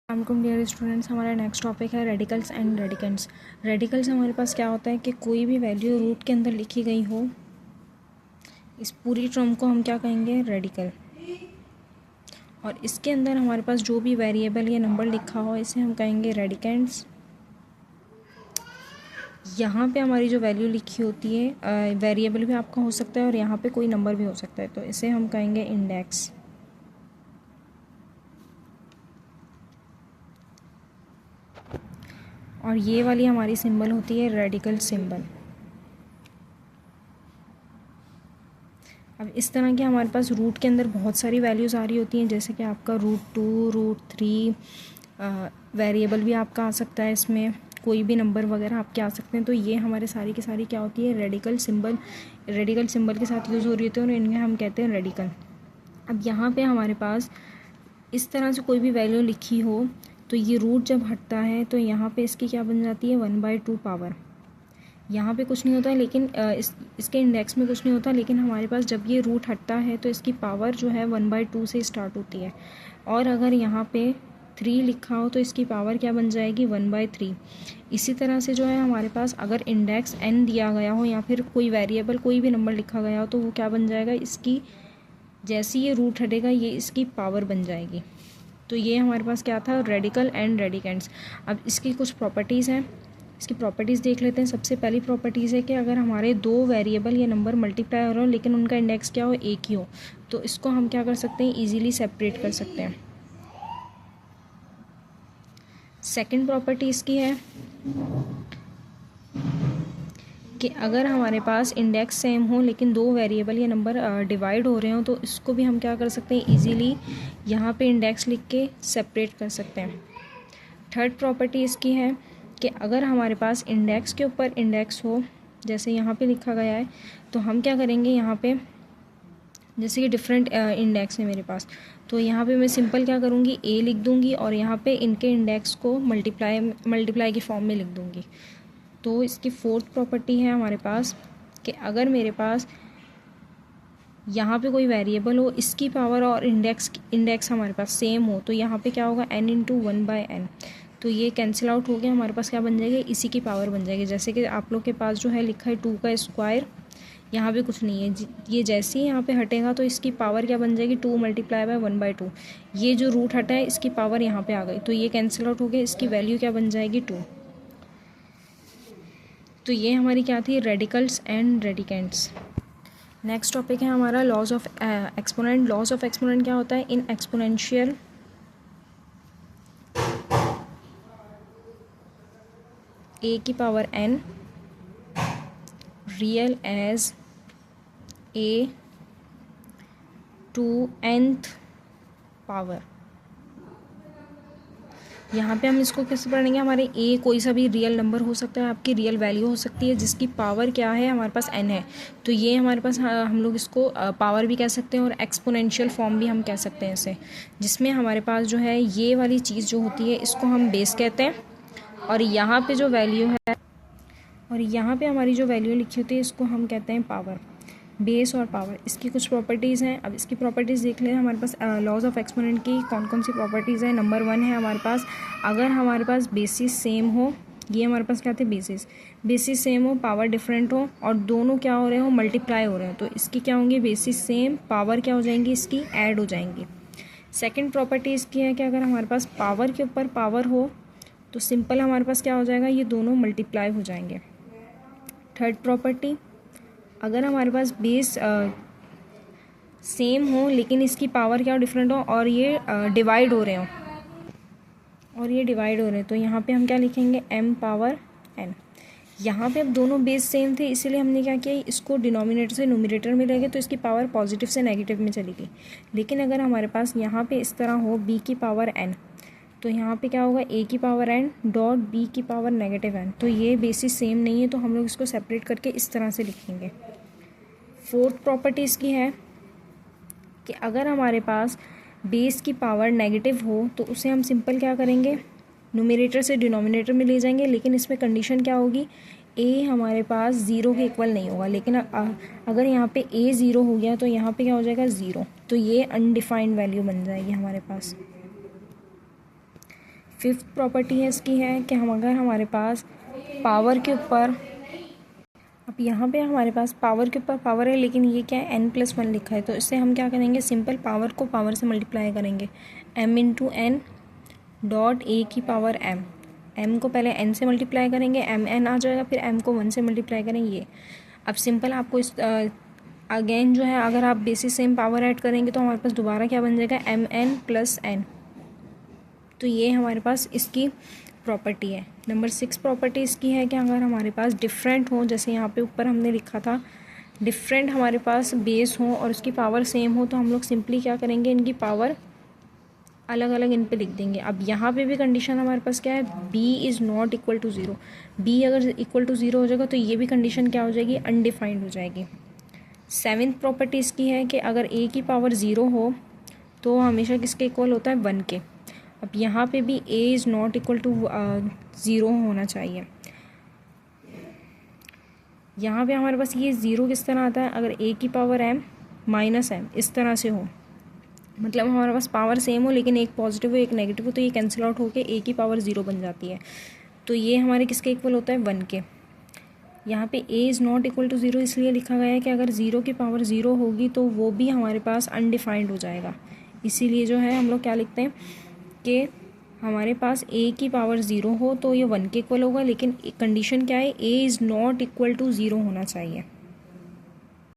Welcome dear students. हमारा next topic है radicals and radicands. Radicals हमारे पास क्या होता है कि कोई भी वैल्यू रूट के अंदर लिखी गई हो, इस पूरी टर्म को हम क्या कहेंगे, रेडिकल। और इसके अंदर हमारे पास जो भी वेरिएबल या नंबर लिखा हो, इसे हम कहेंगे रेडिकेंड्स। यहाँ पे हमारी जो वैल्यू लिखी होती है, वेरिएबल भी आपका हो सकता है और यहाँ पे कोई नंबर भी हो सकता है, तो इसे हम कहेंगे इंडेक्स। और ये वाली हमारी सिंबल होती है रेडिकल सिंबल। अब इस तरह के हमारे पास रूट के अंदर बहुत सारी वैल्यूज़ आ रही होती हैं, जैसे कि आपका √2, √3, वेरिएबल भी आपका आ सकता है, इसमें कोई भी नंबर वगैरह आपके आ सकते हैं। तो ये हमारे सारी की सारी क्या होती है, रेडिकल सिंबल के साथ यूज़ हो रही होती है और इन्हें हम कहते हैं रेडिकल। अब यहाँ पे हमारे पास इस तरह से कोई भी वैल्यू लिखी हो, तो ये रूट जब हटता है तो यहाँ पे इसकी क्या बन जाती है, 1/2 पावर। यहाँ पे कुछ नहीं होता है, लेकिन इसके इंडेक्स में कुछ नहीं होता, लेकिन हमारे पास जब ये रूट हटता है तो इसकी पावर जो है 1/2 से स्टार्ट होती है। और अगर यहाँ पे 3 लिखा हो तो इसकी पावर क्या बन जाएगी, 1/3। इसी तरह से जो है हमारे पास अगर इंडेक्स n दिया गया हो या फिर कोई वेरिएबल कोई भी नंबर लिखा गया हो, तो वो क्या बन जाएगा, इसकी जैसे ये रूट हटेगा ये इसकी पावर बन जाएगी। तो ये हमारे पास क्या था, रेडिकल एंड रेडिकेंड्स। अब इसकी कुछ प्रॉपर्टीज़ हैं, इसकी प्रॉपर्टीज़ देख लेते हैं। सबसे पहली प्रॉपर्टीज़ है कि अगर हमारे दो वेरिएबल या नंबर मल्टीप्लाई हो रहे हो लेकिन उनका इंडेक्स क्या हो, एक ही हो, तो इसको हम क्या कर सकते हैं, ईजिली सेपरेट कर सकते हैं। सेकंड प्रॉपर्टी इसकी है कि अगर हमारे पास इंडेक्स सेम हो लेकिन दो वेरिएबल या नंबर डिवाइड हो रहे हो, तो इसको भी हम क्या कर सकते हैं, ईजिली यहाँ पे इंडेक्स लिख के सेपरेट कर सकते हैं। थर्ड प्रॉपर्टी इसकी है कि अगर हमारे पास इंडेक्स के ऊपर इंडेक्स हो, जैसे यहाँ पे लिखा गया है, तो हम क्या करेंगे, यहाँ पे जैसे कि डिफरेंट इंडेक्स है मेरे पास, तो यहाँ पे मैं सिंपल क्या करूँगी, ए लिख दूँगी और यहाँ पे इनके इंडेक्स को मल्टीप्लाई की फॉर्म में लिख दूँगी। तो इसकी फोर्थ प्रॉपर्टी है हमारे पास कि अगर मेरे पास यहाँ पे कोई वेरिएबल हो, इसकी पावर और इंडेक्स हमारे पास सेम हो, तो यहाँ पे क्या होगा, n×1/n। तो ये कैंसिल आउट हो गया, हमारे पास क्या बन जाएगी, इसी की पावर बन जाएगी। जैसे कि आप लोग के पास जो है लिखा है 2 का स्क्वायर, यहाँ पे कुछ नहीं है, ये जैसे ही यहाँ पे हटेगा तो इसकी पावर क्या बन जाएगी, 2 × 1/2। ये जो रूट हटा है इसकी पावर यहाँ पे आ गई, तो ये कैंसिल आउट हो गया, इसकी वैल्यू क्या बन जाएगी, 2। तो ये हमारी क्या थी, radicals and radicands. Next topic है हमारा laws of exponent. Laws of exponent क्या होता है, in exponential a⁴n real as a to nth power. यहाँ पे हम इसको कैसे पढ़ेंगे, हमारे a कोई सा भी रियल नंबर हो सकता है, आपकी रियल वैल्यू हो सकती है जिसकी पावर क्या है, हमारे पास n है। तो ये हमारे पास हम लोग इसको पावर भी कह सकते हैं और एक्सपोनेंशियल फॉर्म भी हम कह सकते हैं इसे, जिसमें हमारे पास जो है ये वाली चीज़ जो होती है इसको हम बेस कहते हैं, और यहाँ पे जो वैल्यू है और यहाँ पे हमारी जो वैल्यू लिखी होती है इसको हम कहते हैं पावर। बेस और पावर, इसकी कुछ प्रॉपर्टीज़ हैं। अब इसकी प्रॉपर्टीज़ देख लें। हमारे पास लॉज ऑफ एक्सपोनेंट की कौन कौन सी प्रॉपर्टीज़ हैं। नंबर 1 है हमारे पास, अगर हमारे पास बेसिस सेम हो, ये हमारे पास क्या थे, बेसिस सेम हो, पावर डिफरेंट हो और दोनों क्या हो रहे हो, मल्टीप्लाई हो रहे हो, तो इसकी क्या होंगी, बेसिस सेम, पावर क्या हो जाएंगी, इसकी ऐड हो जाएंगी। सेकेंड प्रॉपर्टी इसकी है कि अगर हमारे पास पावर के ऊपर पावर हो तो सिंपल हमारे पास क्या हो जाएगा, ये दोनों मल्टीप्लाई हो जाएंगे। थर्ड प्रॉपर्टी, अगर हमारे पास बेस सेम हो लेकिन इसकी पावर क्या डिफरेंट हो और ये डिवाइड हो रहे हो तो यहाँ पे हम क्या लिखेंगे, m⁴n। यहाँ पे अब दोनों बेस सेम थे, इसीलिए हमने क्या किया, इसको डिनोमिनेटर से न्यूमरेटर में ले गए, तो इसकी पावर पॉजिटिव से नेगेटिव में चली गई। लेकिन अगर हमारे पास यहाँ पे इस तरह हो b⁴n, तो यहाँ पे क्या होगा, a⁴n डॉट b⁴n। तो ये बेसिस सेम नहीं है, तो हम लोग इसको सेपरेट करके इस तरह से लिखेंगे। फोर्थ प्रॉपर्टी इसकी है कि अगर हमारे पास बेस की पावर नेगेटिव हो तो उसे हम सिंपल क्या करेंगे, न्यूमरेटर से डिनोमिनेटर में ले जाएंगे, लेकिन इसमें कंडीशन क्या होगी, a हमारे पास 0 के इक्वल नहीं होगा। लेकिन अगर यहाँ पे a 0 हो गया तो यहाँ पे क्या हो जाएगा, 0, तो ये अनडिफाइंड वैल्यू बन जाएगी हमारे पास। फिफ्थ प्रॉपर्टी है इसकी है कि हम अगर हमारे पास पावर के ऊपर, अब यहाँ पे हमारे पास पावर के ऊपर पावर है लेकिन ये क्या है n+1 लिखा है, तो इससे हम क्या करेंगे, सिंपल पावर को पावर से मल्टीप्लाई करेंगे, m into n dot a की पावर m। m को पहले n से मल्टीप्लाई करेंगे, mn आ जाएगा, फिर m को 1 से मल्टीप्लाई करेंगे ये। अब सिंपल आपको इस अगेन जो है अगर आप बेसिस सेम पावर ऐड करेंगे तो हमारे पास दोबारा क्या बन जाएगा, mn प्लस n। तो ये हमारे पास इसकी प्रॉपर्टी है। नंबर 6 प्रॉपर्टी इसकी है कि अगर हमारे पास डिफरेंट हो, जैसे यहाँ पे ऊपर हमने लिखा था डिफरेंट हमारे पास बेस हो और उसकी पावर सेम हो, तो हम लोग सिंपली क्या करेंगे, इनकी पावर अलग अलग इन पे लिख देंगे। अब यहाँ पे भी कंडीशन हमारे पास क्या है, b is not equal to 0। b अगर इक्वल टू 0 हो जाएगा तो ये भी कंडीशन क्या हो जाएगी, अनडिफाइंड हो जाएगी। 7th प्रॉपर्टी इसकी है कि अगर a की पावर 0 हो तो हमेशा किसके इक्वल होता है, 1 के। अब यहाँ पे भी a is not equal to 0 होना चाहिए। यहाँ पे हमारे पास ये 0 किस तरह आता है, अगर a की पावर m माइनस m इस तरह से हो, मतलब हमारे पास पावर सेम हो लेकिन एक पॉजिटिव हो एक नेगेटिव हो, तो ये कैंसिल आउट होकर a की पावर 0 बन जाती है। तो ये हमारे किसके इक्वल होता है, 1 के। यहाँ पे a is not equal to 0 इसलिए लिखा गया है कि अगर 0 की पावर 0 होगी तो वो भी हमारे पास अनडिफाइंड हो जाएगा। इसीलिए जो है हम लोग क्या लिखते हैं कि हमारे पास a की पावर 0 हो तो ये 1 के इक्वल होगा, लेकिन कंडीशन क्या है, a is not equal to 0 होना चाहिए।